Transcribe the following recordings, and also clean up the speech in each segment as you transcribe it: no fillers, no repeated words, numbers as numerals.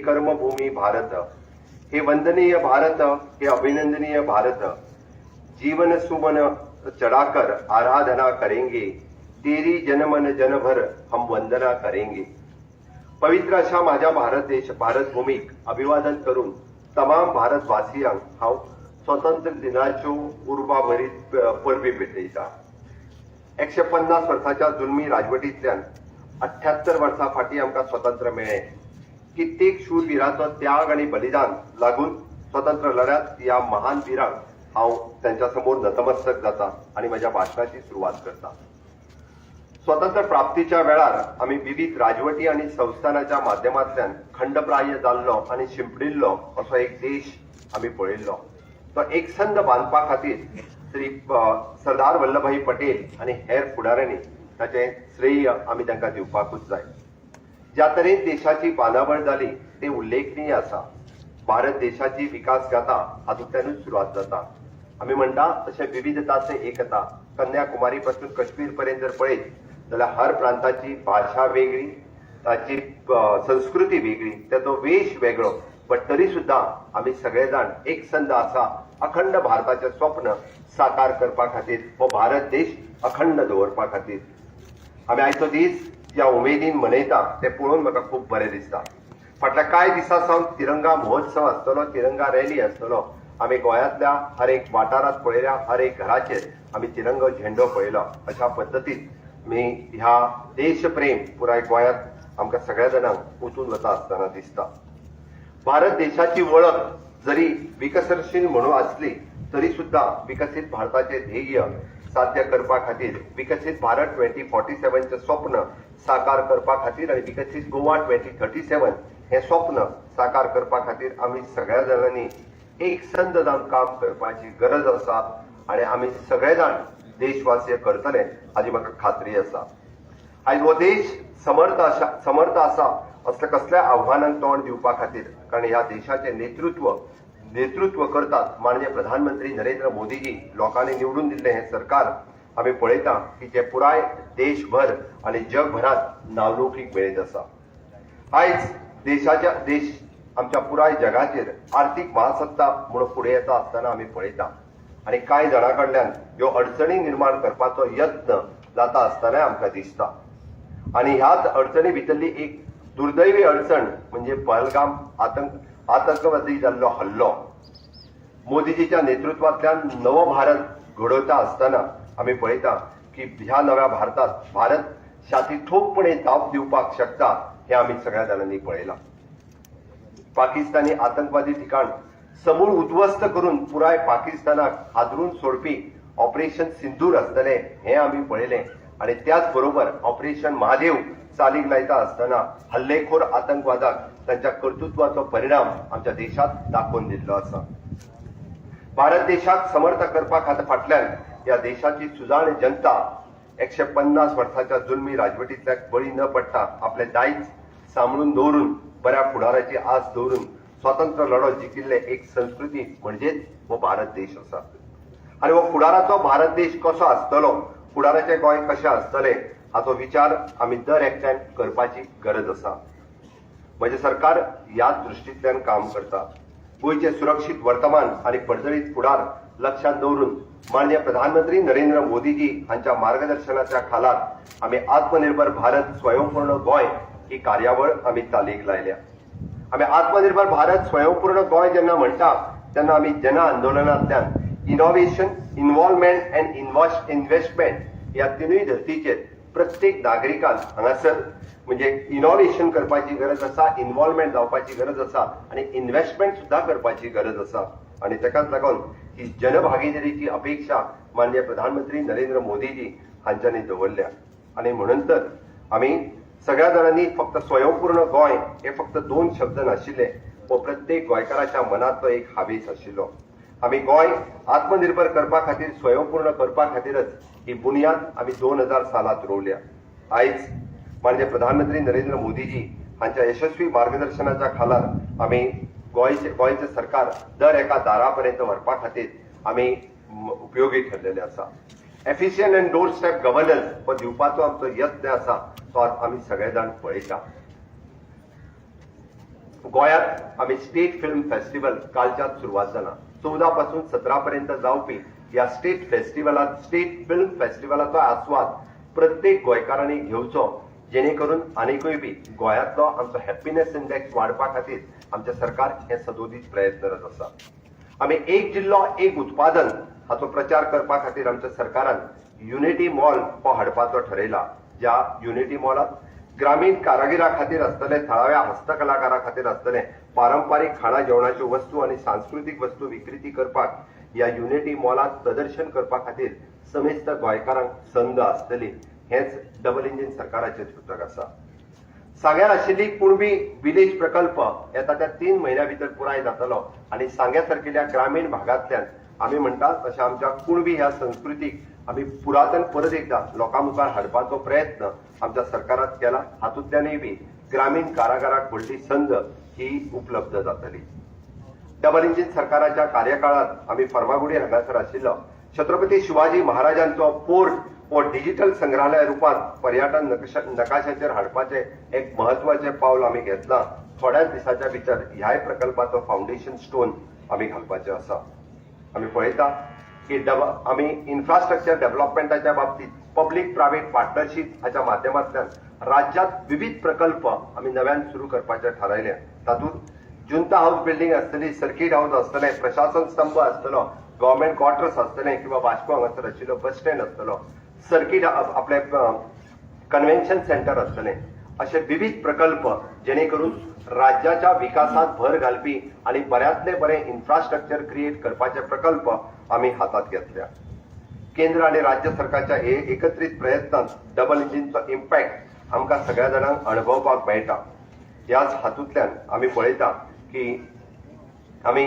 कर्मभूमी भारत, हे वंदनीय भारत, हे अभिनंदनीय भारत, जीवन सुमन चढ़ाकर आराधना करेंगे, तेरी जनमन जनभर हम वंदना करेंगे। पवित्र अशा माझ्या भारत भूमीक अभिवादन करून तमाम भारतवासियांक हांव स्वतंत्र दिनाच्यो उर्बाभरीत परबी भेटयता। 150 वर्सांच्या जुलमी राजवटींतल्यान 78 वर्सां फाटीं आमकां स्वतंत्र मेळ्ळें। कित्येक शूरवीरांचो त्याग आणि बलिदान लागून स्वतंत्र लढ्यात या महान वीरांक हांव त्यांच्या समोर नतमस्तक जाता आणि माझ्या भाषणाची सुरुवात करता। स्वतंत्र प्राप्तीच्या वेळार आम्ही विविध राजवटी आणि संस्थानाच्या माध्यमांतल्यान खंडप्राय जाल्लो आणि शिंपडिल्लो असो एक देश आम्ही पळयल्लो। तो एकसंध बांदपा खातीर श्री सरदार वल्लभभाई पटेल आणि हेर फुडाऱ्यांनी ताचे श्रेय आम्ही तांकां दिवपाकूच जाय। ज्या तरेन देशाची बांदावळ जाली ते उल्लेखनीय आसा। भारत देशाची विकास गाथा हातूंतल्यानूच सुरवात जाता। आम्ही म्हणटा तशें विविधताचे एकता। कन्याकुमारी पासून काश्मीर पर्यंत जर पळयत जाल्यार हर प्रांताची भाषा वेगळी, ताची संस्कृती वेगळी, त्याचो वेश वेगळो, पण तरी सुद्धा आम्ही सगळेजाण एकसंध आसा अखंड भारताचे स्वप्न साकार करपा खातीर, हो भारत देश अखंड दवरपा खातीर। आम्ही आयचो दीस ज्या उमेदीन मनयता ते पळोवन म्हाका खूब बरें दिसता। फाटल्या कांय दिसां सावन तिरंगा महोत्सव आसतलो, तिरंगा रॅली आसतलो। आम्ही गोंयांतल्या हर एक वाठारांत पळयल्या, हर एक घराचेर आम्ही तिरंगो झेंडो पळयलो। अशा पद्दतीन मी ह्या देशप्रेम पुराय गोंयांत आमकां सगळ्या जाणांक उतून वता आसतना दिसता। भारत देशाची वळख जरी विकसनशील म्हणून आसली तरी सुद्धा विकसित भारताचे ध्येय साध्य करपा खातीर, विकसित भारत 2047 स्वप्न साकार करपा खातीर आणि विकसित गोवा 2037 हे स्वप्न साकार करपा खातीर आम्ही सगळ्या जाणांनी एकसंध जावन काम करपाची गरज आसा आणि आम्ही सगळे जाण देशवासी करतले हाची म्हाका खात्री आसा। आयज हो देश समर्थ आसा असल्या कसल्या आव्हानांक तोंड दिवपा खातीर, कारण ह्या देशाचे नेतृत्व करतात माननीय प्रधानमंत्री नरेंद्र मोदीजी, लोकांनी निवडून दिल्ले हे सरकार आम्ही पळयता की जे पुराय देशभर आणि जगभरात नावलौकीक मेळयत आसा। आयज देश आमच्या पुराय जगाचेर आर्थीक महासत्ता म्हणून फुडें येता आसतना आम्ही पळयता आणि कांय जाणां कडल्यान ह्यो अडचणी निर्माण करपाचो यत्न जाता आसतना आमकां दिसता। आणि ह्याच अडचणी भितरली एक दुर्दैवी अडचण म्हणजे पहलगाम आतंकवादी जाल्लो हल्लो। मोदीजीच्या नेतृत्वांतल्यान नवो भारत घडोवता आसतना आम्ही पळयता की ह्या नव्या भारतात भारत शाती ठोकपणे जाप दिवपाक शकता हे आम्ही सगळ्या जाणांनी पळयलां। पाकिस्तानी आतंकवादी ठिकाण समूळ उद्ध्वस्त करून पुराय पाकिस्तानाक हादरून सोडपी ऑपरेशन सिंदूर आसतले हे आम्ही पळयले आणि त्याच बरोबर ऑपरेशन महादेव चालीक लायता आसतना हल्लेखोर आतंकवादाक त्यांच्या कर्तृत्वाचो परिणाम आमच्या देशात दाखोवन दिल्लो आसा। भारत देशाक समर्थ करपा फाटल्यान या देशाची सुजाण जनता 150 वर्सांच्या जुलमी राजवटींतल्या बळी न पडटा आपले दायज सांबाळून दवरून बऱ्या फुडाराची आस दवरून स्वतंत्र लढो जिखिल्ले एक संस्कृती म्हणजेच हो भारत देश आसा। आणि हो फुडाराचो भारत देश कसो आसतलो, फुडाराचे गोंय कशें आसतले हाचो विचार आमी दर एकट्यान करपाची गरज आसा। म्हजे सरकार ह्याच दृश्टींतल्यान काम करता। गोंयचे सुरक्षीत वर्तमान आणि पडजळीत फुडार लक्षात दवरून माननीय प्रधानमंत्री नरेंद्र मोदीजी हांच्या मार्गदर्शनाच्या खाला आम्ही आत्मनिर्भर भारत स्वयंपूर्ण गोंय ही कार्यावळ आम्ही चालीक लायल्या। आम्ही आत्मनिर्भर भारत स्वयंपूर्ण गोंय जेन्ना म्हणटा तेन्ना आम्ही जन आंदोलनांतल्यान इनोव्हेशन, इन्व्हॉल्वमेंट अँड इन्व्हेस्टमेंट या तिनूय धर्तीचेर प्रत्येक नागरिकान हांगासर म्हणजे इनोव्हेशन करपाची गरज आसा, इन्व्हॉल्वमेंट जावपाची गरज आसा आणि इन्व्हेस्टमेंट सुद्धा करपाची गरज आसा। आणि ताकाच लागून ही जनभागीदारीची अपेक्षा माननीय प्रधानमंत्री नरेंद्र मोदीजी हांच्यांनी दवरल्या। आणि म्हणून तर आम्ही सगळ्या जाणांनी फक्त स्वयंपूर्ण गोंय हे फक्त 2 शब्द नाशिल्ले, हो प्रत्येक गोंयकाराच्या मनातलो एक हावेस आशिल्लो। आम्ही गोंय आत्मनिर्भर करपा खातीर, स्वयंपूर्ण करपा खातीरच ही बुनियाद आम्ही 2000 सालात रोवल्या। आयज माननीय प्रधानमंत्री नरेंद्र मोदीजी हांच्या यशस्वी मार्गदर्शनाच्या खाला आम्ही गोंयचे सरकार दर एका दारापर्यंत व्हरपा खातीर आम्ही उपयोगी ठरलेले आसा। Efficient and door step governance हो दिवपाचो आमचो यत्न आसा तो आम्ही सगळे जाण पळयता। गोंयांत आमी स्टेट फिल्म फेस्टिवल कालच्यान सुरवात जालां. 14 पासून 17 पर्यंत जावपी ह्या स्टेट फिल्म फेस्टिवलाचो आस्वाद प्रत्येक गोंयकारांनी घेवचो, जेणे करून आनीकूय बी गोंयांतलो आमचो हॅपीनेस इंडेक्स वाडपा खातीर आमचे सरकार हे सदोदीत प्रयत्नरत आसा. आमी एक जिल्लो एक उत्पादन हाचो प्रचार करपा खातीर आमच्या सरकारान युनिटी मॉल हो हाडपाचो ठरयला. ज्या युनिटी मॉलात ग्रामीण कारागिरां खातीर आसतले, थळाव्या हस्तकलाकारां खातीर आसतले, पारंपारीक खाणा जेवणाच्यो वस्तू आनी सांस्कृतीक वस्तू विक्रेती करपाक ह्या युनिटी मॉलात प्रदर्शन करपा खातीर समेस्त गोंयकारांक संद आसतली. हेच डबल इंजिन सरकाराचें सुचक आसा. सांग्यार आशिल्ली कुणबी विलेज प्रकल्प येता त्या 3 म्हयन्यां भितर पुराय जातलो आनी सांग्या सारकिल्ल्या ग्रामीण भागांतल्यान आमी म्हणटात तशें आमच्या कुणबी ह्या संस्कृतीक आमी पुरातन परत एकदा लोकां मुखार हाडपाचो प्रयत्न आमच्या सरकारान केला. हातूंतल्यानय बी ग्रामीण कारागारांक व्हडली संद ही उपलब्ध जातली. डबल इंजिन सरकाराच्या कार्यकाळात आमी फर्मागुडी हांगासर आशिल्लो छत्रपती शिवाजी महाराजांचो फोर्ट हो डिजिटल संग्रहालय रुपात पर्यटन नकाशाचेर हाडपाचे एक महत्वाचे पावल आमी घेतलां. थोड्याच दिसाच्या भितर ह्याय प्रकल्पाचो फाउंडेशन स्टोन आमी घालपाचे आसा. आमी पळयता की आमी इन्फ्रास्ट्रक्चर डेव्हलपमेंटाच्या बाबतीत पब्लीक प्रायव्हेट पार्टनरशिप हाच्या माध्यमांतल्यान राज्यांत विविध प्रकल्प आमी नव्यान सुरू करपाचे थारायले. तातूंत जुंता हाऊस बिल्डिंग आसतली, सर्किट हाऊस आसतले, प्रशासन स्तंभ आसतलो, गव्हर्नमेंट क्वार्टर्स आसतले किंवा वास्को हांगासर आशिल्लो बस स्टँड आसतलो, सर्किट आपले कन्व्हेन्शन सेंटर आसतले, असे विविध प्रकल्प जेणे करून राज्याच्या विकासात भर घालपी आणि बऱ्यातले बरे इन्फ्रास्ट्रक्चर क्रिएट करपाचे प्रकल्प आम्ही हातात घेतल्या. केंद्र आणि राज्य सरकारच्या एकत्रित प्रयत्नांत डबल इंजिनचो इम्पॅक्ट आमकां सगळ्या जाणांक अनुभवपाक मेळटा. ह्याच हातूंतल्यान आमी पळयता की आमी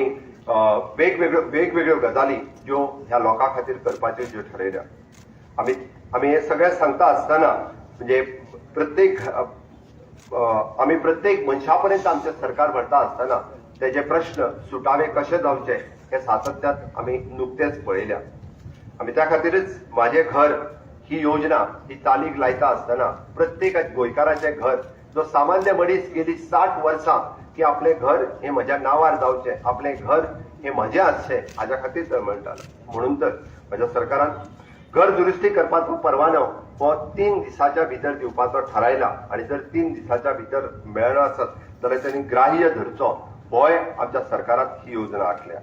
वेगवेगळ्यो गजाली ज्यो ह्या लोकां खातीर करपाच्यो ज्यो ठरयल्या. आमी हे सगळें सांगता आसतना म्हणजे प्रत्येक मनशा पर्यंत आमचे सरकार व्हरता आसतना तेजे प्रश्न सुटावे कशे जावचे हे सातत्यात आमी नुकतेच पळयल्या. आमी त्या खातीरच माझे घर ही योजना ही चालीक लायता आसतना प्रत्येक गोंयकाराचें घर जो सामान्य मनीस गेली 60 वर्सां की आपले घर हे म्हज्या नांवार जावचें, आपले घर हे म्हजें आसचें हाच्या खातीर तर म्हणटालो. म्हणून तर म्हज्या सरकारान घर दुरुस्ती करपाचो परवानो हो 3 दिसाच्या भितर दिवपाचो थारायला आणि जर 3 दिसाच्या भितर मेळना आसत जाल्यार त्यांनी ग्राह्य धरचो होय आमच्या सरकारान ही योजना आखल्या.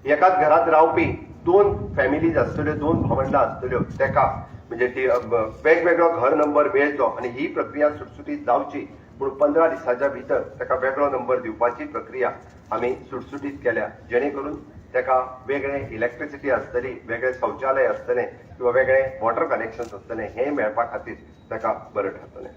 एकाच घरात रावपी 2 फॅमिलीज आसतल्यो, 2 भावंडां आसतल्यो, तेका म्हणजे वेगवेगळो घर नंबर मेळचो आणि ही प्रक्रिया सुटसुटीत जावची पूण 15 दिसाच्या भितर तेका वेगळो नंबर दिवपाची प्रक्रिया आमी सुटसुटीत केल्या. जेणे करून तेका वेगळे इलेक्ट्रिसिटी आसतली, वेगळे शौचालय आसतले किंवा वेगळे वॉटर कनेक्शन्स आसतले हे मेळपा खातीर तेका बरें ठरतलें.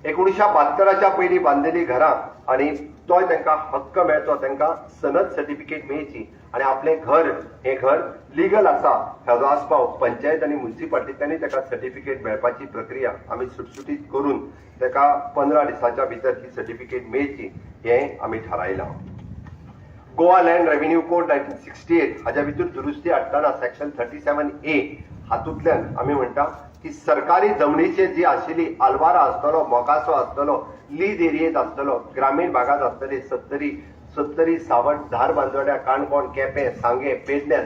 1972च्या पयलीं बांदलेली घरां आणि तोय तांकां हक्क मेळचो, तांकां सनद सर्टिफिकेट मेळची आणि आपले घर हे घर लिगल आसा हाचो आस्पाव पंचायत आणि म्युनिसिपालिटींनी ताका सर्टिफिकेट मेळपाची प्रक्रिया आमी सुटसुटीत करून ताका 15 दिसाच्या भितर ही सर्टिफिकेट मेळची हें आमी थारायलां. गोवा लँड रेव्हेन्यू कोड 1968 हाच्या भितर दुरुस्ती हाडटाना सेक्शन 37A हातूंतल्यान आमी म्हणटा की सरकारी जमनीचेर जी आशिल्ली आलवारा आसतलो, मोगासो आसतलो, लीज एरियेत आसतलो, ग्रामीण भागात आसतली सत्तरी, सावट, धारबांदोड्या, काणकोण, केपें, सांगे, पेडण्यां,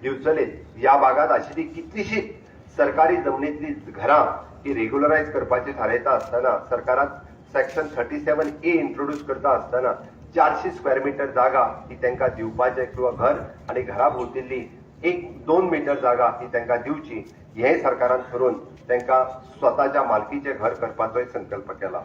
दिवचले ह्या भागात आशिल्ली कितलीशीच सरकारी जमनीतली घरां ही रेग्युलरायज करपाची थारायता आसतना सरकारान सेक्शन 37A इंट्रोड्यूस करता आसतना 400 स्क्वेअर मीटर जागा ही तांकां दिवपाचे किंवा घर आणि घरा भोंवतिल्ली 1-2 मीटर जागा ही तांकां दिवची हे सरकारान ठरोवन तांकां स्वताच्या मालकीचे घर करपाचोय संकल्प केला.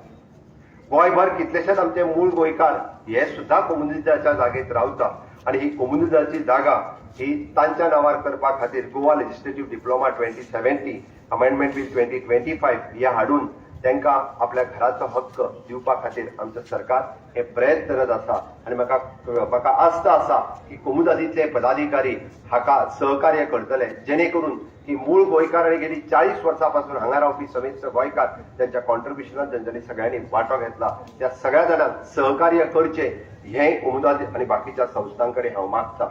गोंयभर कितलेशेच आमचे मूळ गोंयकार हे सुद्धा कम्युनिटीच्या जागेत रावता आणि ही कम्युनिटीची जागा ही तांच्या नांवार करपा खातीर Goa legislative diploma 2070 amendment bill 2025 हे हाडून तांकां आपल्या घराचो हक्क दिवपा खातीर आमचें सरकार हे प्रयत्नरत आसा आणि म्हाका आस्त आसा की कोमुदादीतले पदाधिकारी हाका सहकार्य करतले जेणे करून की मूळ गोंयकार आणि गेली 40 वर्सां पासून हांगा रावपी समेस्त गोंयकार त्यांच्या कॉन्ट्रिब्युशनात तांच्यांनी सगळ्यांनी वांटो घेतला त्या सगळ्या जाणांक सहकार्य करचे हे कोमुदादी आणि बाकीच्या संस्थांकडे हांव मागता.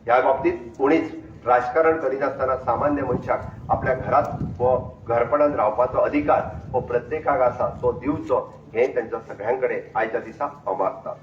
ह्या बाबतीत कोणीच राजकारण करिनासतना सामान्य मनशाक आपल्या घरात हो घरपणान रावपाचो अधिकार हो प्रत्येकाक आसा तो दिवचो हे त्यांच्या सगळ्यांकडे आयच्या दिसा हांव मागता.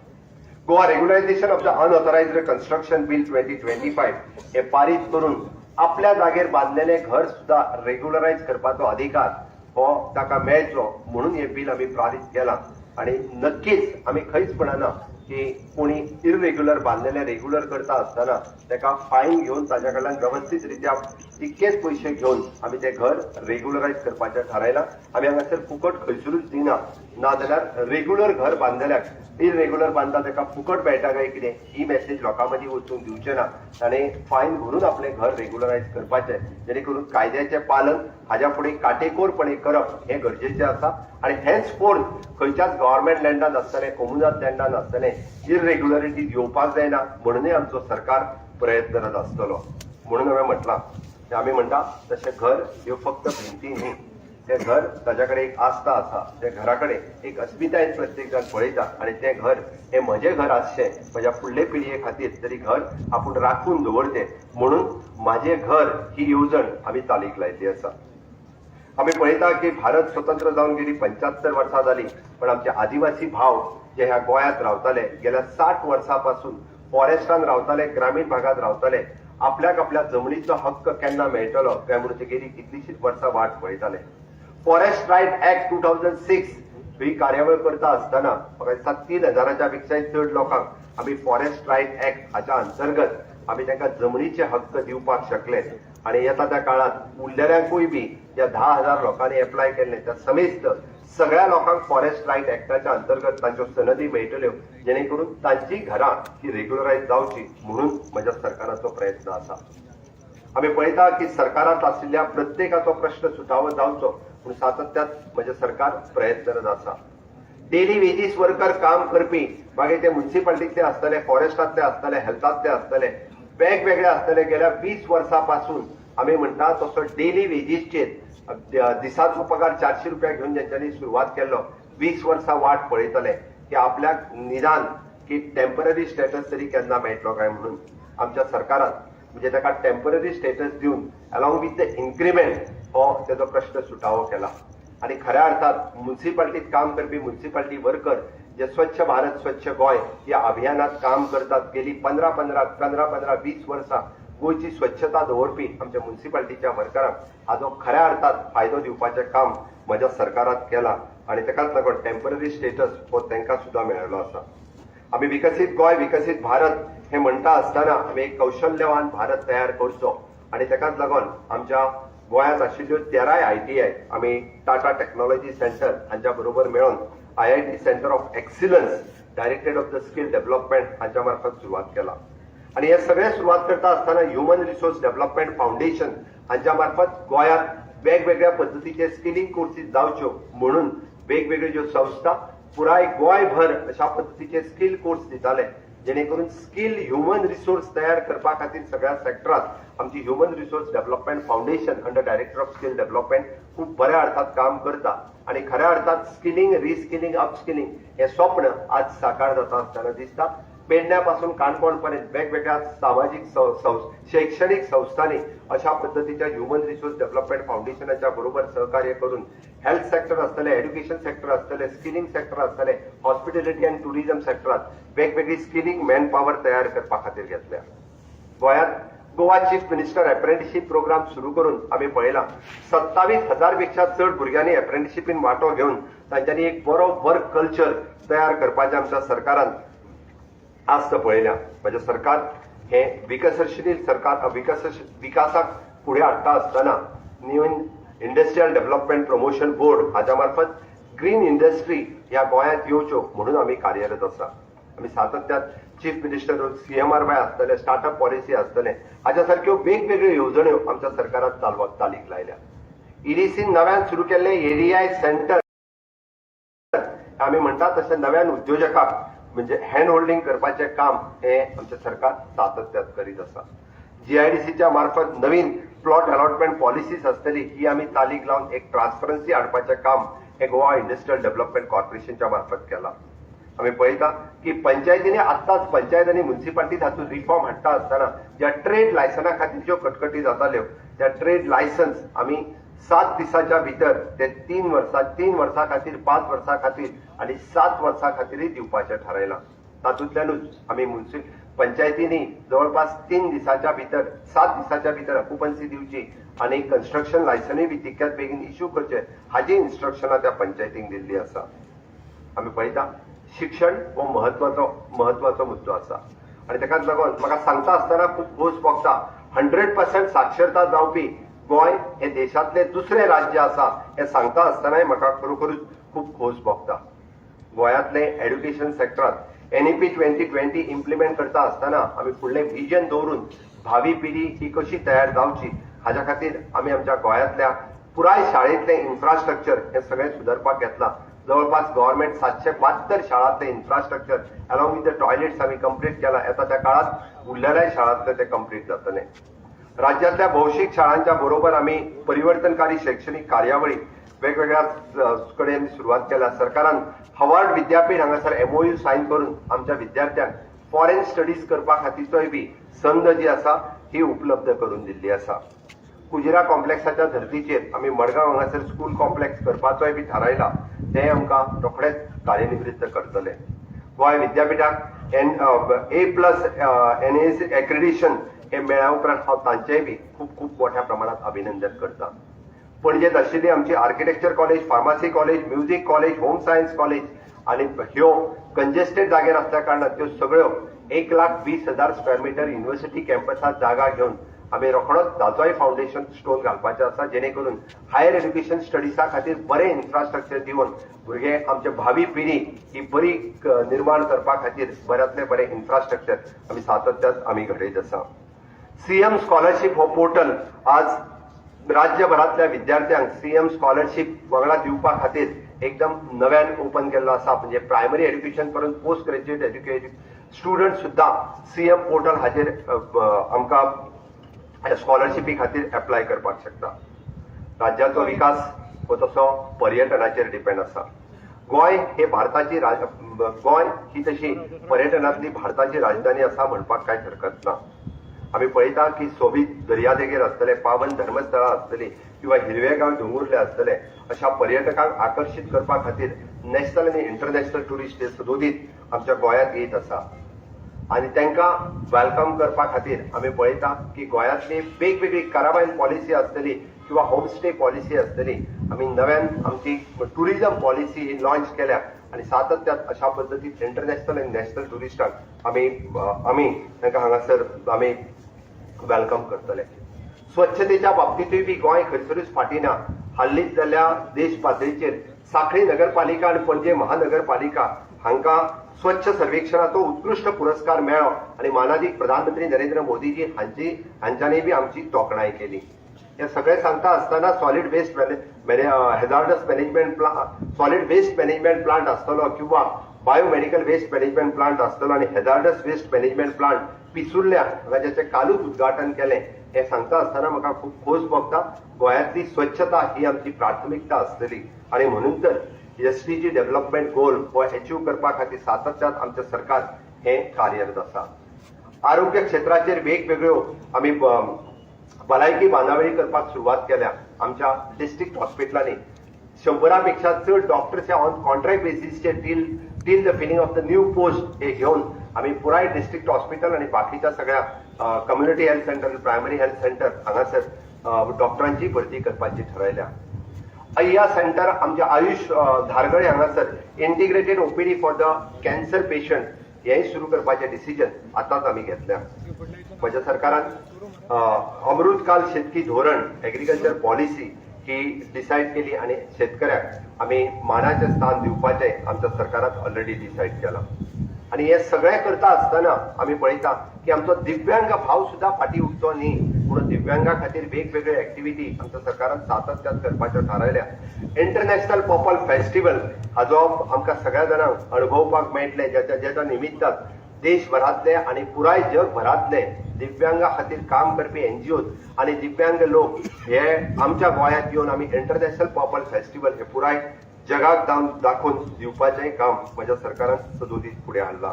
Goa regularisation of the unauthorised construction bill 2025 हे पारीत करून आपल्या जागेर बांधलेले घर सुद्धा रेग्युलरायज करपाचो अधिकार हो ताका मेळचो म्हणून हे बिल आम्ही पारीत केला. आणि नक्कीच आम्ही खंयच म्हणना की कोणी इरेग्युलर बांधलेले रेग्युलर करता असताना ताका फायन घेऊन ताच्या कडल्यान व्यवस्थित रित्या तितकेच पैसे घेऊन आम्ही ते घर रेग्युलरायज करपाचें थारायला. आम्ही हांगासर फुकट खंयसरूच दिना, नाजाल्यार रेग्युलर घर बांधलेल्याक इरेग्युलर बांदता ताका फुकट मेळटा काय कितें ही मेसेज लोकां मदीं वचूंक दिवचें ना. ताणें फायन भरून आपलें घर रेग्युलरायज करपाचें, जेणे करून कायद्याचें पालन हाच्या फुडें काटेकोरपणे करप हें गरजेचें आसा. आणि हेन्सफोर्थ खंयच्याच गव्हर्नमेंट लँडान आसतलें, कम्युनल लँडान आसतलें इरेग्युलरिटीज येवपाक जायना म्हणूनय आमचो सरकार प्रयत्नरत आसतलो. म्हणून हांवें म्हटलां आमी म्हणटा तशें घर ह्यो फक्त भिंती न्ही, तें घर ताच्या कडेन एक आस्था आसा, त्या घरा कडेन एक अस्मिताय प्रत्येक जण पळयता. आणि तें घर हें म्हजें घर आसचें, म्हज्या फुडले पिळये खातीर तरी घर आपूण राखून दवरचें म्हणून म्हाजें घर ही येवजण आमी चालीक लायिल्ली आसा. आम्ही पळयता की भारत स्वतंत्र जावन गेली 75 वर्सां जाली, पण आमचे आदिवासी भाव जे ह्या गोंयांत रावताले गेल्या 60 वर्सां पासून फॉरेस्टान रावताले, ग्रामीण भागात रावताले, आपल्याक आपल्या जमनीचो हक्क केन्ना मेळटलो काय म्हणून ते गेली कितलीशीच वर्सां वाट पळयताले. फॉरेस्ट रायट ऍक्ट 2006 ही कार्यावळ करता आसतना म्हाका दिसता 3000च्या पेक्षाय चड लोकांक आमी फॉरेस्ट रायट ऍक्ट हाच्या अंतर्गत आमी तांकां जमनीचे हक्क दिवपाक शकले. आणि येता त्या काळात उरलेल्यांकूय बी ज्या 10,000 लोकांनी एप्लाय केले त्या समेस्त सगळ्या लोकांक फॉरेस्ट रायट ऍक्टाच्या अंतर्गत तांच्यो सनदी मेळटल्यो, जेणे करून तांची घरां ही रेग्युलरायज जावची म्हणून म्हज्या सरकाराचो प्रयत्न आसा. आमी पळयता की सरकारांत आशिल्ल्या प्रत्येकाचो प्रश्न सुटावो जावचो म्हूण सातत्यान म्हजें सरकार प्रयत्नरत आसा. डेली वेजीस वर्कर काम करपी मागीर ते म्युनिसिपालिटीतले आसतले, फॉरेस्टांतले आसतले, हेल्थांतले आसतले, वेगवेगळे आसतले गेल्या 20 वर्सां पासून आमी म्हणटा तसो डेली वेजीसचेर दिसाचो पगार 400 रुपया घेवन जेंच्यांनी सुरवात केल्लो 20 वर्सां वाट पळयतले की आपल्याक निदान की टेम्पररी स्टेटस तरी केन्ना मेळटलो काय म्हणून आमच्या सरकारान म्हणजे ताका टेम्पररी स्टेटस दिवन अलॉंग विथ द इन्क्रिमेंट हो तेजो प्रश्न सुटावो केला. आणि खऱ्या अर्थात म्युनिसिपालिटीत काम करपी म्युनिसिपालिटी वर्कर जे स्वच्छ भारत स्वच्छ गोंय या अभियानात काम करतात, गेली 15-20 वर्सां गोंयची स्वच्छता दवरपी आमच्या म्युनिसिपालिटीच्या वर्करांक हाजो खऱ्या अर्थात फायदो दिवपाचें काम म्हज्या सरकारात केला. आणि ताकाच लागून टेम्पररी स्टेटस हो तांकां सुद्दां मेळिल्लो आसा. आमी विकसीत गोंय विकसीत भारत हे म्हणटा आसतना आमी एक कौशल्यवान भारत तयार करचो. आणि ताकाच लागून आमच्या गोंयांत आशिल्ल्यो 13 ITI आमी टाटा टेक्नॉलॉजी सेंटर हांच्या बरोबर मेळून IIT centre of excellence directed of the skill development हांच्या मार्फत सुरवात केला. आणि हे सगळे सुरवात करता आसतना ह्युमन रिसोर्स डेव्हलपमेंट फाउंडेशन हांच्या मार्फत गोंयांत वेगवेगळ्या पद्धतीचे स्किलिंग कोर्सीस जावच्यो म्हणून वेगवेगळ्यो ज्यो संस्था पुराय गोंयभर अशा पद्धतीचे स्किल कोर्स दिताले, जेणे करून स्किल ह्युमन रिसोर्स तयार करपा खातीर सगळ्या सेक्टरात आमची human resource development foundation under director of skill development खूप बऱ्या अर्थात काम करता. आणि खऱ्या अर्थात स्किलिंग, रिस्किलिंग, अपस्किलिंग हे स्वप्न आज साकार जाता आसतना दिसता. पेडण्यापासून काणकोणपर्यंत वेगवेगळ्या सामाजिक शैक्षणिक संस्थांनी अशा पद्धतीच्या ह्युमन रिसोर्स डेव्हलपमेंट फाउंडेशनाच्या बरोबर सहकार्य करून हेल्थ सेक्टर आसतले, एड्युकेशन सेक्टर आसतले, स्किलिंग सेक्टर आसतले, हॉस्पिटॅलिटी अँड टुरिझम सेक्टरात वेगवेगळी स्किलिंग मॅन पॉवर तयार करपा खातीर घेतल्या. गोंयांत Goa chief minister apprenticeship programme सुरू करून आमी पळयला 27,000 पेक्षा चड भुरग्यांनी अप्रेंटिसशिपीन वांटो घेवन तांच्यांनी एक बरो वर्क कल्चर तयार करपाचें आमच्या सरकारान आस्त पळयल्या. म्हजें सरकार हे विकसनशील सरकार विकासाक फुडें हाडटा आसतना new industrial development promotion board हाच्या मार्फत ग्रीन इंडस्ट्री ह्या गोंयांत येवच्यो म्हणून आमी कार्यरत आसा. आमी सातत्यान चीफ मिनिस्टर CMRY आसतले, स्टार्टअप पॉलिसी आसतले, हाच्या सारक्यो वेगवेगळ्यो येवजण्यो आमच्या सरकारान चालीक लायल्या. EDCन नव्यान सुरू केल्ले ADI सेंटर आमी म्हणटा तशें नव्यान उद्योजकांक म्हणजे हँड होल्डिंग करपाचें काम हे आमचें सरकार सातत्यान करीत आसा. GIDCच्या मार्फत नवीन प्लॉट अलॉटमेंट पॉलिसीज आसतली ही आमी चालीक लावन एक ट्रान्सपरन्सी हाडपाचें काम हे गोवा इंडस्ट्रियल डेव्हलपमेंट कॉर्पोरेशनच्या मार्फत केला. आमी पळयता की पंचायतींनी आत्ताच पंचायत आणि म्युनिसिपालिटीत हातून रिफॉर्म हाडटा आसतना ज्या ट्रेड लायसना खातीर ज्यो कटकटी जाताल्यो त्या ट्रेड लायसन्स आमी 7 दिसाच्या भितर ते 3 वर्सां खातीर, 5 वर्सां खातीर आणि 7 वर्सां खातीरय दिवपाचें थारायलां. तातूंतल्यानूच आमी पंचायतींनी जवळपास 3 दिसाच्या भितर 7 दिसाच्या भितर ऑक्युपन्सी दिवची आणि कन्स्ट्रक्शन लायसनूय बी तितक्यात बेगीन इश्यू करचे हाची इन्स्ट्रक्शनां त्या पंचायतींक दिल्ली आसा. आमी पळयता शिक्षण हो महत्वाचो मुद्दो आसा आणि ताकाच लागून म्हाका सांगता आसतना खूब खोस भोगता 100% साक्षरता जावपी गोंय हे देशातले दुसरे राज्य आसा हे सांगता आसतनाय म्हाका खरोखरूच खूब खोस भोगता. गोंयांतले एड्युकेशन सेक्टरांत NEP 2020 इम्प्लिमेंट करता आसतना आमी फुडलें व्हिजन दवरून भावी पिढी ही कशी तयार जावची हाच्या खातीर आमी आमच्या गोंयांतल्या पुराय शाळेंतलें इन्फ्रास्ट्रक्चर हे सगळें सुदारपाक घेतलां. जवळपास गव्हर्नमेंट 772 शाळांतले infrastructure along with the toilets आमी कंप्लीट केला. येता काळात उरलेल्या शाळांतले ते कंप्लीट जातले. राज्यांतल्या भौशीक शाळांच्या बरोबर आमी परिवर्तनकारी शैक्षणिक कार्यावळी वेगवेगळ्या कडेन सुरवात केल्या. सरकारान हार्वर्ड विद्यापीठ हांगासर MOU सायन करून आमच्या विद्यार्थ्यांक फॉरेन स्टडीज करपा खातीरचोय बी संद जी आसा ही उपलब्ध करून दिल्ली आसा. कुजिरा कॉम्प्लेक्साच्या धर्तीचेर आमी मडगांव हांगासर स्कूल कॉम्प्लेक्स करपाचोय बी थारायला. ते आमकां रोखडेच कार्यनिवृत्त करतले. गोंय विद्यापीठाक A+ NAC एक्रिडिशन हे मेळ्या उपरांत हांव तांचेय बी खूब खूब मोठ्या प्रमाणात अभिनंदन करता. पणजेंत आशिल्ली आमची architecture college, pharmacy college, music college, home science college आनी ह्यो कंजेस्टेड जाग्यार आसल्या कारणान त्यो सगळ्यो 1,20,000 स्क्वेअर मीटर युनिव्हर्सिटी कॅम्पसात जागा घेवन आमी रोखडोच ताचोय फावंडेशन स्टोन घालपाचें आसा जेणे करून हायर एज्युकेशन स्टडीजा खातीर बरें इन्फ्रास्ट्रक्चर दिवन भुरगे आमचे भावी पिढी ही बरी निर्माण करपा खातीर बऱ्यांतले बरें इन्फ्रास्ट्रक्चर आमी सातत्यान आमी घडयत आसा. CM स्कॉलरशीप हो पोर्टल आज राज्यभरातल्या विद्यार्थ्यांक CM स्कॉलरशीप वांगडा दिवपा खातीर एकदम नव्यान ओपन केल्लो आसा. म्हणजे प्रायमरी एज्युकेशन पर्यंत पोस्ट ग्रॅज्युएट एज्युकेशन स्टुडंट सुद्धा CM पोर्टल हाचेर आमकां स्कॉलरशिपी खातीर अप्लाय करपाक शकता. राज्याचो विकास हो तसो पर्यटनाचेर डिपेंड आसा. गोंय हे भारताची गोंय ही तशी पर्यटनांतली भारताची राजधानी आसा म्हणपाक कांयच हरकत ना. आमी पळयता की सोबीत दर्यादेगेर आसतले, पावन धर्मस्थळां आसतली किंवा हिरवेगार दोंगुर्ले आसतले अशा पर्यटकांक आकर्षित करपा खातीर नॅशनल आनी इंटरनॅशनल टुरिस्ट हे सदोदीत आमच्या गोंयांत येत आसा. आणि तांकां वेलकम करपा खातीर आमी पळयता की गोंयांतली वेगवेगळी कारावान पॉलिसी आसतली किंवा होमस्टे पॉलिसी आसतली. आमी नव्यान आमची टुरिजम पॉलिसी ही लॉन्च केल्या आणि सातत्यान अशा पद्दतीन इंटरनॅशनल आनी नॅशनल टुरिस्टांक आमी तांकां हांगासर आमी वेलकम करतले. स्वच्छतेच्या बाबतींतूय बी गोंय खंयसरूच फाटीं ना. हाल्लीच जाल्ल्या देश पातळीचेर सांखळी नगरपालिका आनी पणजे महानगरपालिका हांकां स्वच्छ सर्वेक्षणाचो उत्कृष्ट पुरस्कार मेळ्ळो आणि मानाधीक प्रधानमंत्री नरेंद्र मोदीजी हांच्यानी बी आमची तोखणाय केली. हे सगळें सांगता आसतना सॉलिड वेस्ट मॅनेजमेंट प्लांट आसतलो किंवा बायोमेडिकल वेस्ट मॅनेजमेंट प्लांट आसतलो आणि हॅझार्डस वेस्ट मॅनेजमेंट प्लांट पिसुर्ल्या हाचें कालूच उद्घाटन केलें. हे सांगता आसतना म्हाका खूब खोस भोगता. गोंयांतली स्वच्छता ही आमची प्राथमिकता आसतली आणि म्हणून तर SDG डेव्हलपमेंट गोल हो अचीव करपा खातीर सातत्यान आमचें सरकार हे कार्यरत आसा. आरोग्य क्षेत्राचेर वेगवेगळ्यो आमी भलायकी बांदावळी करपाक सुरवात केल्या. आमच्या डिस्ट्रिक्ट हॉस्पिटलांनी 100पेक्षा चड डॉक्टर्स ऑन कॉन्ट्रॅक्ट बेसिसचेर till the filling of the new post हे घेवन आमी पुराय डिस्ट्रिक्ट हॉस्पिटल आणि बाकीच्या सगळ्या community health centre, primary health centre हांगासर डॉक्टरांची भरती करपाची थारायल्या. अय्या सेंटर आमच्या आयुष धारगळे हांगासर integrated OPD for the cancer patient हेंय सुरू करपाचें डिसिजन आतांच आमी घेतल्या. म्हज्या सरकारान अमृतकाल शेतकी धोरण एग्रीकल्चर पॉलिसी ही डिसायड केली आणि शेतकऱ्याक आमी मानाचें स्थान दिवपाचें आमच्या सरकारान ऑलरेडी डिसायड केलां. आणि हे सगळें करता आसतना आमी पळयता की आमचो दिव्यांग भाव सुद्धा फाटीं उरचो न्ही म्हणून दिव्यांगा खातीर वेगवेगळे एक्टिविटी आमच्या सरकारान सातत्यान करपाच्यो थारायल्या. इंटरनॅशनल पर्पल फेस्टिवल हाजो आमकां सगळ्या जाणांक अणभवपाक मेळटले जेच्या निमित्तान देशभरातले आणि पुराय जगभरातले दिव्यांगा खातीर काम करपी NGOs आणि दिव्यांग लोक हे आमच्या गोंयांत येवन आमी इंटरनॅशनल पर्पल फेस्टिवल हे पुराय जगाक दाखोवन दिवपाचें काम म्हज्या सरकारान सदोदीत फुडें हाडलां.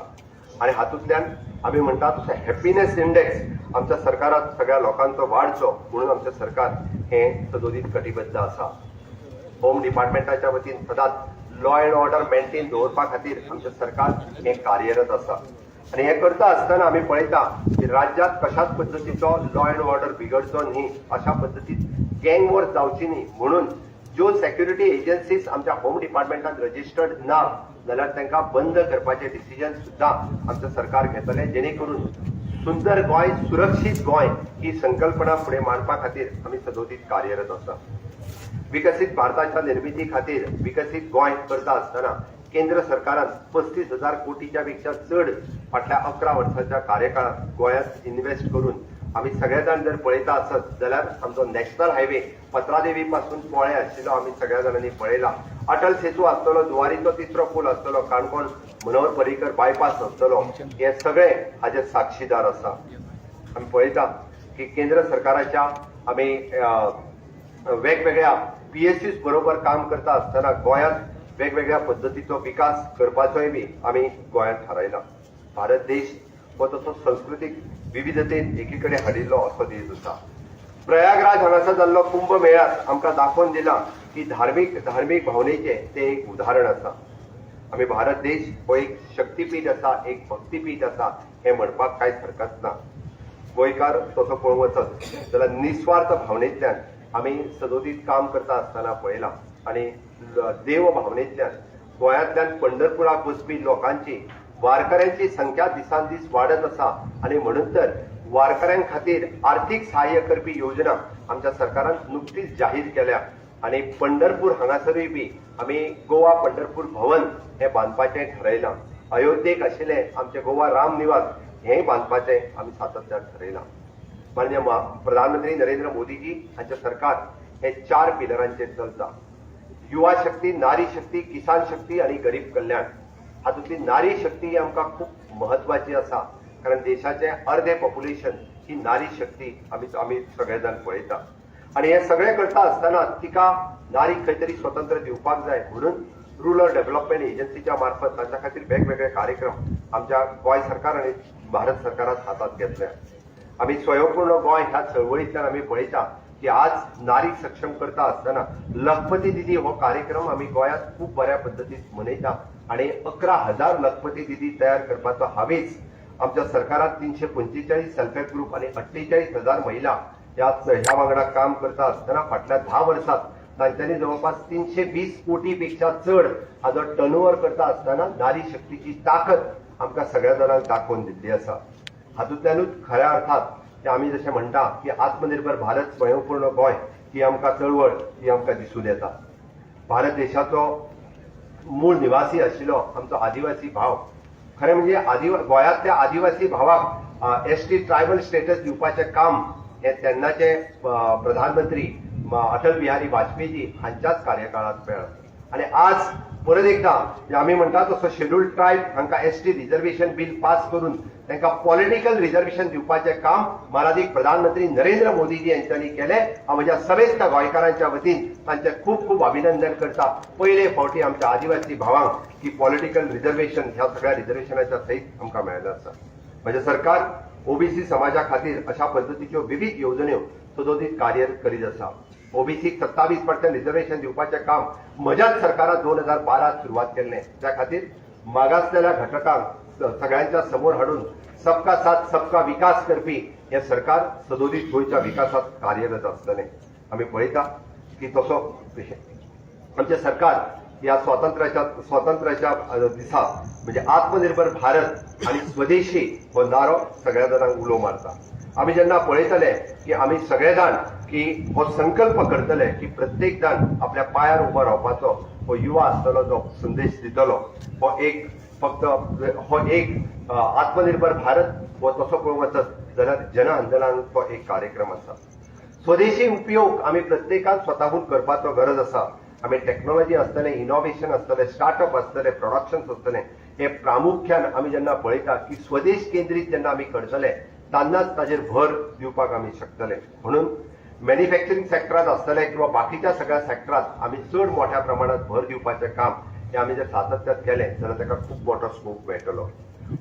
आणि हातूंतल्यान आमी म्हणटा तसो हॅपीनेस इंडेक्स आमच्या सरकारान सगळ्या लोकांचो वाडचो म्हणून आमचें सरकार हे सदोदीत कटिबद्ध आसा. होम डिपार्टमेंटाच्या वतीन सदांच लॉ अँड ऑर्डर मेंटेन दवरपा खातीर आमचें सरकार हें कार्यरत आसा आनी हें करता आसतना आमी पळयता की राज्यांत कशाच पद्दतीचो लॉ अँड ऑर्डर बिगडचो न्ही अशा पद्दतीन गँग वॉर जावची न्ही म्हणून ज्यो सेक्युरिटी एजन्सीज आमच्या होम डिपार्टमेंटात रजिस्टर्ड ना जाल्यार तांकां बंद करपाचें डिसिजन सुद्दां आमचें सरकार घेतलें जेणे करून सुंदर गोंय सुरक्षीत गोंय ही संकल्पना फुडें मांडपा खातीर आमी सदोदीत कार्यरत आसा विकसीत भारताच्या निर्मिती खातीर विकसीत गोंय करता आसतना केंद्र सरकारान 35,000 कोटीच्या पेक्षा चड फाटल्या 11 वर्सांच्या कार्यकाळात गोंयांत इन्व्हेस्ट करून आमी सगळे जाण जर पळयता आसत जाल्यार आमचो नॅशनल हायवे पत्रादेवी पासून पोळे आशिल्लो आमी सगळ्या जाणांनी पळयला अटल सेतू आसतलो जुवारीचो तिसरो पूल आसतलो काणकोण मनोहर पर्रीकर बायपास आसतलो हे सगळे हाजे साक्षीदार आसा आमी पळयता की केंद्र सरकाराच्या आमी वेगवेगळ्या PSUs बरोबर काम करता आसतना गोंयांत वेगवेगळ्या पद्दतीचो विकास करपाचोय बी आमी गोंयांत थारायला भारत देश हो तसो सांस्कृतीक विविधतेन एकी कडेन हाडिल्लो असो देश आसा प्रयागराज हांगासर जाल्लो कुंभ मेळ्यात आमकां दाखोवन दिला की धार्मीक भावनेचें तें एक उदाहरण आसा आमी भारत देश हो एक शक्तीपीठ आसा एक भक्तीपीठ आसा हें म्हणपाक कांयच हरकत ना गोंयकार तसो पळोवंक वचत जाल्यार निस्वार्थ भावनेंतल्यान आमी सदोदीत काम करता आसतना पळयलां आनी देव भावनेंतल्यान गोंयांतल्यान पंढरपुराक वचपी लोकांची वारकऱ्यांची संख्या दिसान दीस वाडत आसा आनी म्हणून तर वारकऱ्यां खातीर आर्थीक सहाय्य करपी योजना आमच्या सरकारान नुकतीच जाहीर केल्या आनी पंढरपूर हांगासरूय बी आमी गोवा पंढरपूर भवन हें बांदपाचें थारायलां अयोध्येक आशिल्लें आमचें गोवा राम निवास हेंय बांदपाचें आमी सातत्यान थारायलां माननीय प्रधानमंत्री नरेंद्र मोदीजी हांचें सरकार हे 4 पिलरांचेर चलता युवा शक्ती नारी शक्ती किसान शक्ती आनी गरीब कल्याण हातूंतली नारी शक्ती ही आमकां खूब महत्वाची आसा कारण देशाचें अर्धे पॉप्युलेशन ही नारी शक्ती आमी सगळे जाण पळयता आनी हे सगळें करता आसतना तिका नारीक खंय तरी स्वतंत्र दिवपाक जाय म्हणून रुरल डेव्हलपमेंट एजन्सीच्या मार्फत तांच्या खातीर वेगवेगळे कार्यक्रम आमच्या गोंय सरकार आनी भारत सरकारात हातात घेतल्या आमी स्वयंपूर्ण गोंय ह्या चळवळींतल्यान आमी पळयता की आज नारी सक्षम करता आसतना लखपती दिदी हो कार्यक्रम आमी गोंयांत खूब बऱ्या पद्दतीन मनयता आनी 11,000 लखपती दिदी तयार करपाचो हावेस आमच्या सरकारात 345 सेल्फ हेल्प ग्रुप आणि 48,000 महिला ह्या वांगडा काम करता आसतना फाटल्या 10 वर्सांत तांच्यांनी जवळपास 320 कोटीपेक्षा चड हाजो टर्नओव्हर करता आसतना नारी शक्तीची ताकद आमकां सगळ्या जाणांक दाखोवन दिल्ली आसा हातूंतल्यानूच खऱ्या अर्थात आमी जशें म्हणटा की आत्मनिर्भर भारत स्वयंपूर्ण गोंय ही आमकां चळवळ ही आमकां दिसून येता भारत देशाचो मूळ निवासी आशिल्लो आमचो आदिवासी भाव खरें म्हणजे गोंयांतल्या आदिवासी भावाक ST ट्रायबल स्टेटस दिवपाचें काम हे तेन्नाचे प्रधानमंत्री अटल बिहारी वाजपेयीजी हांच्याच कार्यकाळात मेळ्ळां आनी आज परत एकदा आमी म्हणटा तसो शेड्यूल्ड ट्रायब हांकां ST रिजर्वेशन बिल पास करून तांकां पॉलिटिकल रिजर्वेशन दिवपाचें काम माननीय प्रधानमंत्री नरेंद्र मोदीजी यांच्यांनी केलें हांव म्हज्या समेस्त गोंयकारांच्या वतीन तांचें खूब खूब अभिनंदन करता पयले फावटी आमच्या आदिवासी भावांक ही पॉलिटिकल रिजर्वेशन ह्या सगळ्या रिजर्वेशनाच्या सयत आमकां मेळ्ळें आसा म्हजें सरकार OBC समाजा खातीर अशा पद्दतीच्यो विविध येवजण्यो सदोदीत कार्य करीत आसा OBCक 27% रिजर्वेशन दिवपाचें काम म्हज्याच सरकारान 2012 सुरवात केल्लें त्या खातीर मागासलेल्या घटकांक सगळ्यांच्या समोर हाडून सबका साथ सबका विकास करपी हे सरकार सदोदीत गोंयच्या विकासात कार्यरत आसतलें आमी पळयता की तसो आमचें सरकार या स्वातंत्र्याच्या दिसा म्हणजे आत्मनिर्भर भारत आणि स्वदेशी हो नारो सगळ्या जाणांक उलो मारता आमी जेन्ना पळयतले की आमी सगळे जाण की हो संकल्प करतले की प्रत्येक जाण आपल्या पायार उबो रावपाचो हो युवा आसतलो जो संदेश दितलो हो एक फक्त हो एक आत्मनिर्भर भारत हो तसो पळोवंक वचत जाल्यार जन आंदोलनाचो एक कार्यक्रम आसा स्वदेशी उपयोग आमी प्रत्येकान स्वताहून करपाचो गरज आसा आमी टेक्नॉलॉजी आसतलें इनोव्हेशन आसतलें स्टार्टअप आसतलें प्रोडक्शन आसतलें हे प्रामुख्यान आमी जेन्ना पळयता की स्वदेश केंद्रीत जेन्ना आमी करतले तेन्नाच ताजेर भर दिवपाक आमी शकतले म्हणून मॅन्युफॅक्चरिंग सेक्टरांत आसतलें किंवा बाकीच्या सगळ्या सेक्टरांत आमी चड मोठ्या प्रमाणात भर दिवपाचें काम हे आमी जर सातत्यात केलें जाल्यार ताका खूब मोठो स्कोप मेळटलो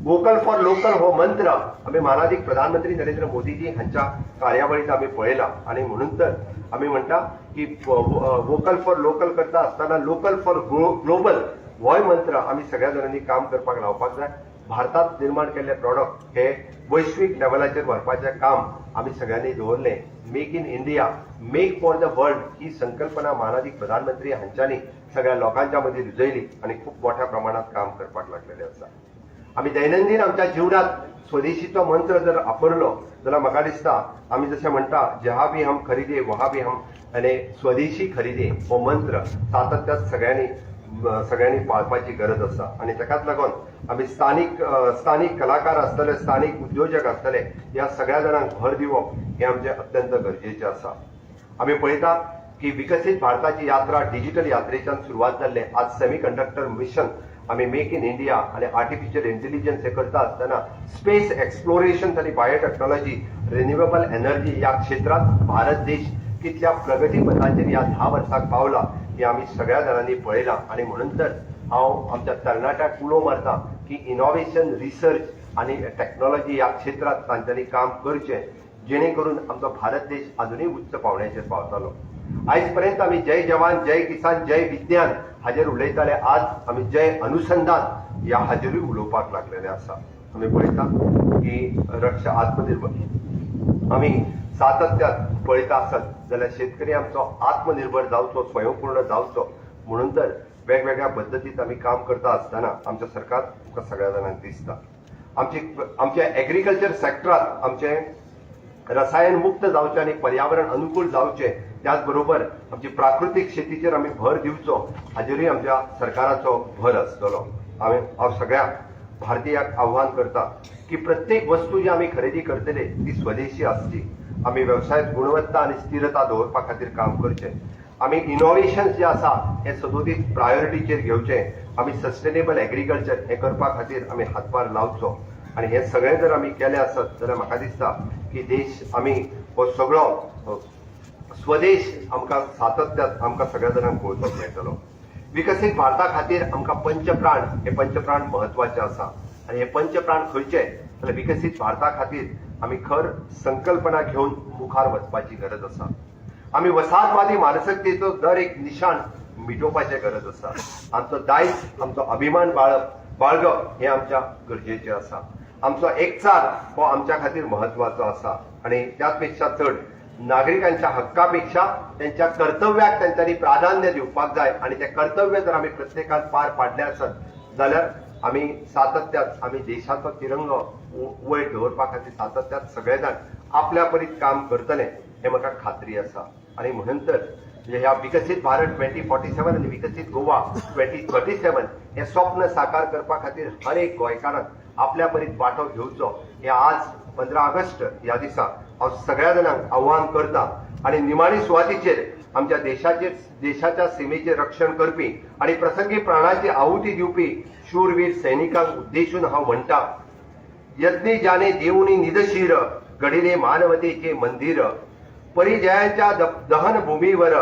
वोकल फॉर लोकल हो मंत्र आम्ही मानाधिक प्रधानमंत्री नरेंद्र मोदीजी हांच्या कार्यावळीत आम्ही पळयला आणि म्हणून तर आम्ही म्हणटा की वोकल फॉर लोकल करता असताना लोकल फॉर ग्लोबल हो मंत्र आम्ही सगळ्या जाणांनी काम करपाक लावपाक जाय. भारतात निर्माण केल्ले प्रॉडक्ट हे वैश्वीक लेवलाचेर व्हरपाचें काम आम्ही सगळ्यांनी दवरलें. Make in India, make for the world ही संकल्पना मानाधिक प्रधानमंत्री हांच्यांनी सगळ्या लोकांच्या मदीं रुजयली आणि खूप मोठ्या प्रमाणात काम करपाक लागलेले आसा. आम्ही दैनंदिन आमच्या जीवनात स्वदेशीचो मंत्र जर वापरलो जाल्यार म्हाका दिसता आम्ही जशें म्हणटा जहा भी हम खरीदे वहा भी हम आनी स्वदेशी खरीदे हो मंत्र सातत्यात सगळ्यांनी पाळपाची गरज आसा. आणि ताकाच लागून आम्ही स्थानिक कलाकार आसतले, स्थानिक उद्योजक आसतले, ह्या सगळ्या जाणांक भर दिवप हे आमचे अत्यंत गरजेचे आसा. आम्ही पळयता की विकसित भारताची यात्रा डिजिटल यात्रेच्यान सुरवात जाल्ले. आज सेमीकंडक्टर मिशन आम्ही मेक इन इंडिया आणि आर्टिफिशियल इंटेलिजन्स हे करता असताना स्पेस एक्सप्लोरेशन आणि बायोटेक्नॉलॉजी, रिन्युएबल एनर्जी या क्षेत्रात भारत देश कितल्या प्रगतीपथाचेर या 10 वर्सांक पावला हे आम्ही सगळ्या जाणांनी पळयला. आणि म्हणून तर हांव आमच्या तरणाट्याक उलो मारता की इनोव्हेशन, रिसर्च आणि टेक्नॉलॉजी या क्षेत्रात तांच्यांनी काम करचें, जेणे करून आमचो भारत देश अजूनही उच्च पावण्याचेर पावतलो. आयज पर्यंत आम्ही जय जवान, जय किसान, जय विज्ञान हाजेर उलयताले. आज आम्ही जय अनुसंधान या हाजेरूय उलोवपाक लागलेले आसा. आम्ही पळयता की रक्षा आत्मनिर्भर आम्ही सातत्यात पळयता आसत जाल्यार शेतकरी आमचो आत्मनिर्भर जावचो, स्वयंपूर्ण जावचो म्हणून तर वेगवेगळ्या पद्दतीत आम्ही काम करता असताना आमच्या सरकार तुमकां सगळ्या जाणांक दिसता. आमच्या एग्रीकल्चर सेक्टरात आमचे रसायन मुक्त जावचे आणि पर्यावरण अनुकूल जावचे, त्याचबरोबर आमची प्राकृतिक शेतीचेर आम्ही भर दिवचो हाजेरूय आमच्या सरकाराचो भर आसतलो. हांव सगळ्या भारतीयाक आव्हान करता की प्रत्येक वस्तू जी आम्ही खरेदी करतले ती स्वदेशी आसची. आम्ही व्यवसायात गुणवत्ता आणि स्थिरता दवरपा खातीर काम करचें. आम्ही इनोव्हेशन जे आसा हे सदोदीत प्रायोरिटीचेर घेवचे. आम्ही सस्टेनेबल एग्रीकल्चर हे करपा खातीर आम्ही हातभार लावचो. आणि हे सगळें जर आम्ही केले आसत जाल्यार म्हाका दिसता की देश आम्ही हो सगळो स्वदेश आमकां सातत्यात आमकां सगळ्या जाणांक पळोवपाक मेळटलो. विकसीत भारता खातीर आमकां पंचप्राण हे पंचप्राण महत्वाचे आसा. आणि हे पंचप्राण खंयचे जाल्यार विकसीत भारता खातीर आम्ही खर संकल्पना घेऊन मुखार वचपाची गरज आसा. आम्ही वसाहतवादी मानसिकतेचो दर एक निशाण मिटोवपाची गरज आसा. आमचो दायज, आमचो अभिमान बाळगप हे आमच्या गरजेचे आसा. आमचो एकचार हो आमच्या खातीर महत्वाचो आसा. आणि त्यापेक्षा चड नागरिकांच्या हक्कापेक्षा त्यांच्या कर्तव्याक त्यांच्यानी प्राधान्य दिवपाक जाय. आणि ते कर्तव्य जर आम्ही प्रत्येकान पार पाडले आसत जाल्यार आम्ही सातत्यात आम्ही देशाचो तिरंगो वयर दवरपा खातीर सातत्यात सगळे जाण आपल्या परीत काम करतले हे म्हाका खात्री आसा. आणि म्हणून तर ह्या विकसित भारत 2047 आणि विकसित गोवा 2037 हे स्वप्न साकार करपा खातीर हर एक गोंयकाराक आपल्या परीत वांटो घेवचो हे आज 15 ऑगस्ट ह्या दिसा हांव सगळ्या जाणांक आव्हान करता. आणि निमाणी सुवातीचेर आमच्या देशाच्या सीमेचे रक्षण करपी आणि प्रसंगी प्राणाची आहुती दिवपी शूरवीर सैनिकांक उद्देशून हांव म्हणटा, यत्नी जाने देऊनी निदशीर घडिले मानवतेचे मंदिर, परिजयांच्या दहन भूमीवर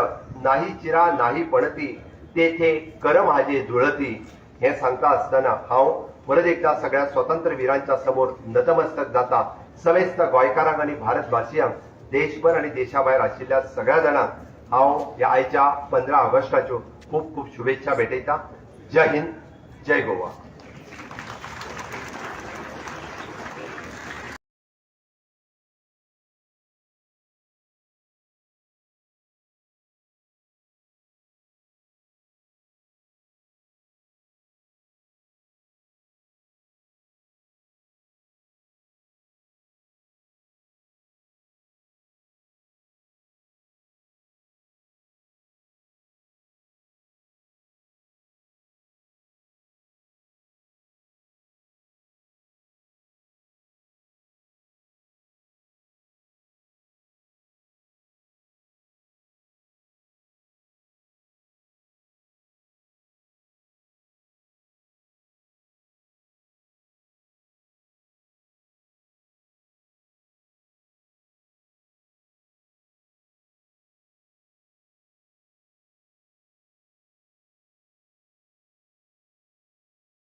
नाही चिरा नाही पणती, तेथे कर माझे जुळती. हे सांगता असताना हांव परत एकदा सगळ्या स्वातंत्र्य वीरांच्या समोर नतमस्तक जाता. समेस्त गोंयकारांक आणि भारतवासियांक देशभर आणि देशाभायर आशिल्ल्या सगळ्या जाणांक हांव ह्या आयच्या 15 ऑगस्टाच्यो खूप खूप शुभेच्छा भेटयता. जय हिंद, जय गोवा.